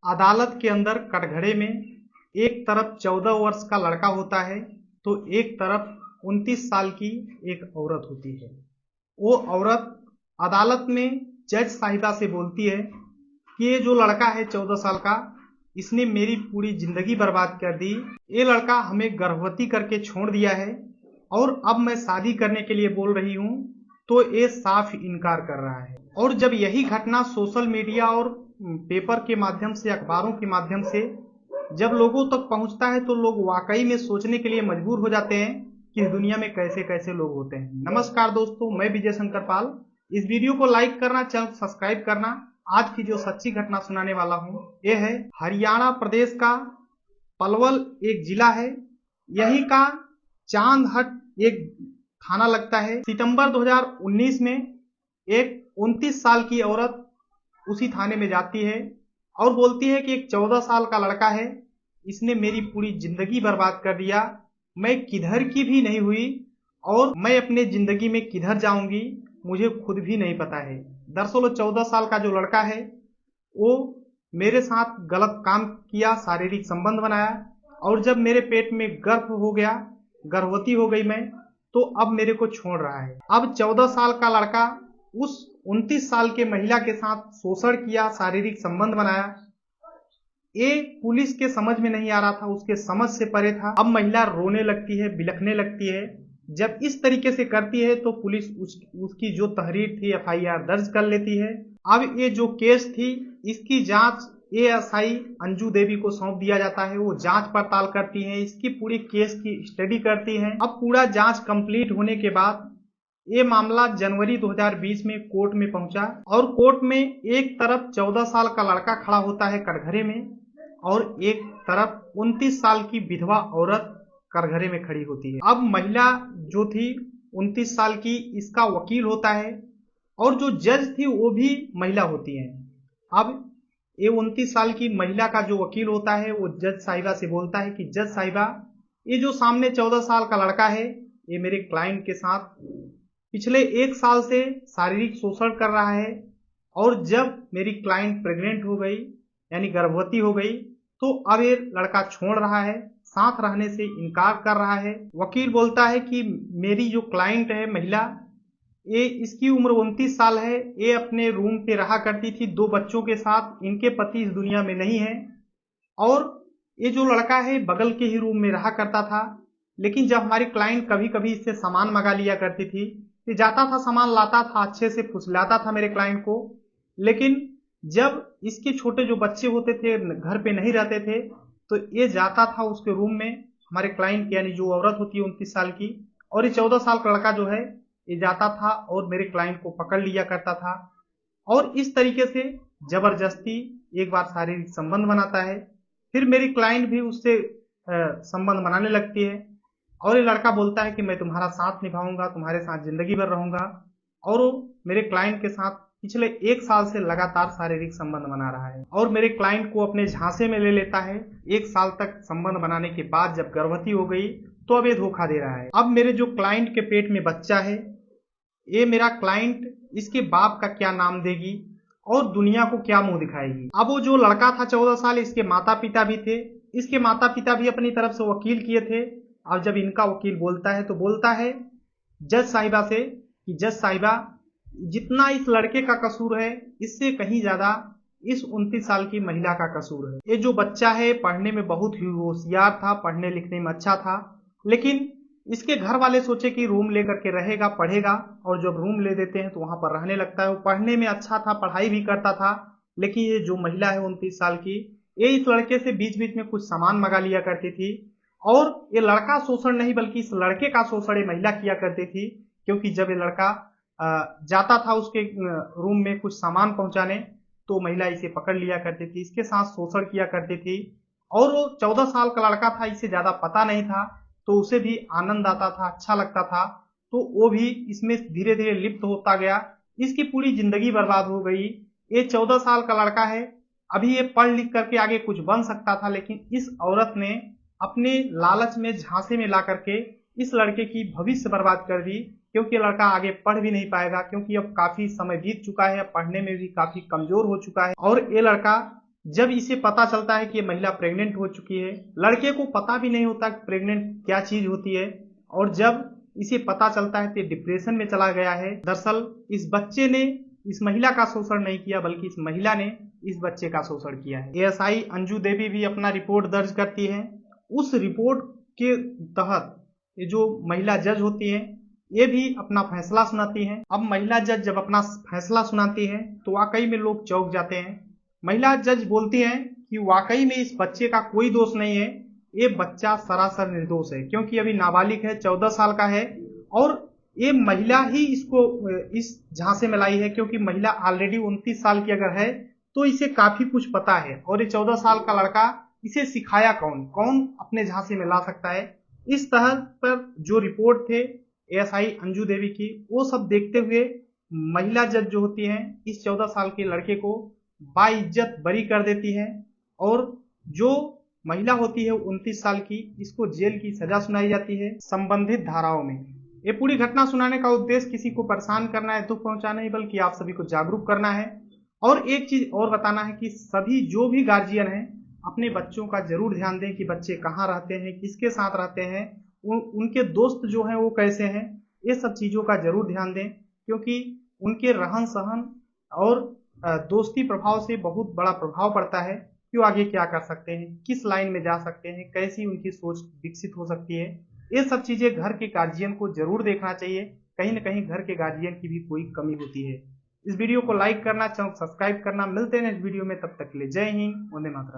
अदालत के अंदर कटघरे में एक तरफ 14 वर्ष का लड़का होता है तो एक तरफ 29 साल की एक औरत होती है। वो औरत अदालत में जज साहिबा से बोलती है कि ये जो लड़का है 14 साल का, इसने मेरी पूरी जिंदगी बर्बाद कर दी। ये लड़का हमें गर्भवती करके छोड़ दिया है और अब मैं शादी करने के लिए बोल रही हूँ तो ये साफ इनकार कर रहा है। और जब यही घटना सोशल मीडिया और पेपर के माध्यम से, अखबारों के माध्यम से जब लोगों तक पहुंचता है तो लोग वाकई में सोचने के लिए मजबूर हो जाते हैं कि इस दुनिया में कैसे कैसे लोग होते हैं। नमस्कार दोस्तों, मैं विजय शंकर पाल। इस वीडियो को लाइक करना, चैनल सब्सक्राइब करना। आज की जो सच्ची घटना सुनाने वाला हूँ ये है हरियाणा प्रदेश का पलवल एक जिला है, यही का चांदहट एक थाना लगता है। सितंबर 2019 में एक 29 साल की औरत उसी थाने में जाती है और बोलती है कि एक 14 साल का लड़का है, इसने मेरी पूरी जिंदगी बर्बाद कर दिया। मैं किधर की भी नहीं हुई और मैं अपने जिंदगी में किधर जाऊंगी मुझे खुद भी नहीं पता है। दरअसल वो 14 साल का जो लड़का है वो मेरे साथ गलत काम किया, शारीरिक संबंध बनाया और जब मेरे पेट में गर्भ हो गया, गर्भवती हो गई मैं, तो अब मेरे को छोड़ रहा है। अब 14 साल का लड़का उस 29 साल के महिला के साथ शोषण किया, शारीरिक संबंध बनाया। ये पुलिस के समझ में नहीं आ रहा था, उसके समझ से परे था। अब महिला रोने लगती है, बिलखने लगती है। जब इस तरीके से करती है तो पुलिस उसकी जो तहरीर थी, एफआईआर दर्ज कर लेती है। अब ये जो केस थी इसकी जांच एएसआई अंजू देवी को सौंप दिया जाता है। वो जांच पड़ताल करती है, इसकी पूरी केस की स्टडी करती है। अब पूरा जांच कंप्लीट होने के बाद ये मामला जनवरी 2020 में कोर्ट में पहुंचा और कोर्ट में एक तरफ 14 साल का लड़का खड़ा होता है कटघरे में और एक तरफ 29 साल की विधवा औरत कटघरे में खड़ी होती है। अब महिला जो थी 29 साल की, इसका वकील होता है और जो जज थी वो भी महिला होती है। अब ये 29 साल की महिला का जो वकील होता है वो जज साहिबा से बोलता है कि जज साहिबा, ये जो सामने 14 साल का लड़का है ये मेरे क्लाइंट के साथ पिछले 1 साल से शारीरिक शोषण कर रहा है और जब मेरी क्लाइंट प्रेग्नेंट हो गई यानी गर्भवती हो गई तो अब ये लड़का छोड़ रहा है, साथ रहने से इनकार कर रहा है। वकील बोलता है कि मेरी जो क्लाइंट है महिला, ये इसकी उम्र 29 साल है, ये अपने रूम पे रहा करती थी 2 बच्चों के साथ, इनके पति इस दुनिया में नहीं है और ये जो लड़का है बगल के ही रूम में रहा करता था। लेकिन जब हमारी क्लाइंट कभी कभी इससे सामान मंगा लिया करती थी, ये जाता था, सामान लाता था, अच्छे से फुसलाता था मेरे क्लाइंट को। लेकिन जब इसके छोटे जो बच्चे होते थे घर पे नहीं रहते थे तो ये जाता था उसके रूम में, हमारे क्लाइंट यानी जो औरत होती है 29 साल की, और ये 14 साल का लड़का जो है ये जाता था और मेरे क्लाइंट को पकड़ लिया करता था और इस तरीके से जबरदस्ती एक बार शारीरिक संबंध बनाता है। फिर मेरी क्लाइंट भी उससे संबंध बनाने लगती है और ये लड़का बोलता है कि मैं तुम्हारा साथ निभाऊंगा, तुम्हारे साथ जिंदगी भर रहूंगा। और वो मेरे क्लाइंट के साथ पिछले 1 साल से लगातार शारीरिक संबंध बना रहा है और मेरे क्लाइंट को अपने झांसे में ले लेता है। 1 साल तक संबंध बनाने के बाद जब गर्भवती हो गई तो अब ये धोखा दे रहा है। अब मेरे जो क्लाइंट के पेट में बच्चा है, ये मेरा क्लाइंट इसके बाप का क्या नाम देगी और दुनिया को क्या मुंह दिखाएगी। अब वो जो लड़का था 14 साल, इसके माता पिता भी थे, इसके माता पिता भी अपनी तरफ से वकील किए थे। अब जब इनका वकील बोलता है तो बोलता है जज साहिबा से कि जज साहिबा, जितना इस लड़के का कसूर है इससे कहीं ज्यादा इस 29 साल की महिला का कसूर है। ये जो बच्चा है पढ़ने में बहुत ही होशियार था, पढ़ने लिखने में अच्छा था, लेकिन इसके घर वाले सोचे कि रूम लेकर के रहेगा, पढ़ेगा, और जब रूम ले देते हैं तो वहां पर रहने लगता है। वो पढ़ने में अच्छा था, पढ़ाई भी करता था, लेकिन ये जो महिला है 29 साल की, ये इस लड़के से बीच बीच में कुछ सामान मंगा लिया करती थी और ये लड़का शोषण नहीं बल्कि इस लड़के का शोषण ये महिला किया करती थी। क्योंकि जब ये लड़का जाता था उसके रूम में कुछ सामान पहुंचाने तो महिला इसे पकड़ लिया करती थी, इसके साथ शोषण किया करती थी। और वो 14 साल का लड़का था, इसे ज्यादा पता नहीं था तो उसे भी आनंद आता था, अच्छा लगता था, तो वो भी इसमें धीरे धीरे लिप्त होता गया। इसकी पूरी जिंदगी बर्बाद हो गई। ये 14 साल का लड़का है, अभी ये पढ़ लिख करके आगे कुछ बन सकता था, लेकिन इस औरत ने अपने लालच में झांसे में ला करके इस लड़के की भविष्य बर्बाद कर दी। क्योंकि ये लड़का आगे पढ़ भी नहीं पाएगा, क्योंकि अब काफी समय बीत चुका है, अब पढ़ने में भी काफी कमजोर हो चुका है और ये लड़का जब इसे पता चलता है कि ये महिला प्रेग्नेंट हो चुकी है, लड़के को पता भी नहीं होता कि प्रेग्नेंट क्या चीज होती है, और जब इसे पता चलता है तो डिप्रेशन में चला गया है। दरअसल इस बच्चे ने इस महिला का शोषण नहीं किया, बल्कि इस महिला ने इस बच्चे का शोषण किया है। एएसआई अंजू देवी भी अपना रिपोर्ट दर्ज करती है। उस रिपोर्ट के तहत ये जो महिला जज होती है, ये भी अपना फैसला सुनाती है। अब महिला जज जब अपना फैसला सुनाती है तो वाकई में लोग चौंक जाते हैं। महिला जज बोलती हैं कि वाकई में इस बच्चे का कोई दोष नहीं है, ये बच्चा सरासर निर्दोष है, क्योंकि अभी नाबालिग है, 14 साल का है, और ये महिला ही इसको इस झांसे में लाई है, क्योंकि महिला ऑलरेडी 29 साल की अगर है तो इसे काफी कुछ पता है, और ये 14 साल का लड़का, इसे सिखाया कौन, कौन अपने झांसे में ला सकता है। इस तरह पर जो रिपोर्ट थे एएसआई अंजू देवी की, वो सब देखते हुए महिला जज जो होती है इस 14 साल के लड़के को बाइज्जत बरी कर देती है, और जो महिला होती है 29 साल की, इसको जेल की सजा सुनाई जाती है संबंधित धाराओं में। ये पूरी घटना सुनाने का उद्देश्य किसी को परेशान करना है, दुख पहुंचाना नहीं, बल्कि आप सभी को जागरूक करना है। और एक चीज और बताना है कि सभी जो भी गार्जियन हैं अपने बच्चों का जरूर ध्यान दें कि बच्चे कहाँ रहते हैं, किसके साथ रहते हैं, उनके दोस्त जो हैं वो कैसे हैं, ये सब चीजों का जरूर ध्यान दें, क्योंकि उनके रहन सहन और दोस्ती प्रभाव से बहुत बड़ा प्रभाव पड़ता है कि वो आगे क्या कर सकते हैं, किस लाइन में जा सकते हैं, कैसी उनकी सोच विकसित हो सकती है। ये सब चीजें घर के गार्जियन को जरूर देखना चाहिए। कहीं ना कहीं घर के गार्जियन की भी कोई कमी होती है। इस वीडियो को लाइक करना, चैनल सब्सक्राइब करना। मिलते हैं नेक्स्ट वीडियो में, तब तक के लिए जय हिंद, वंदे मातरम।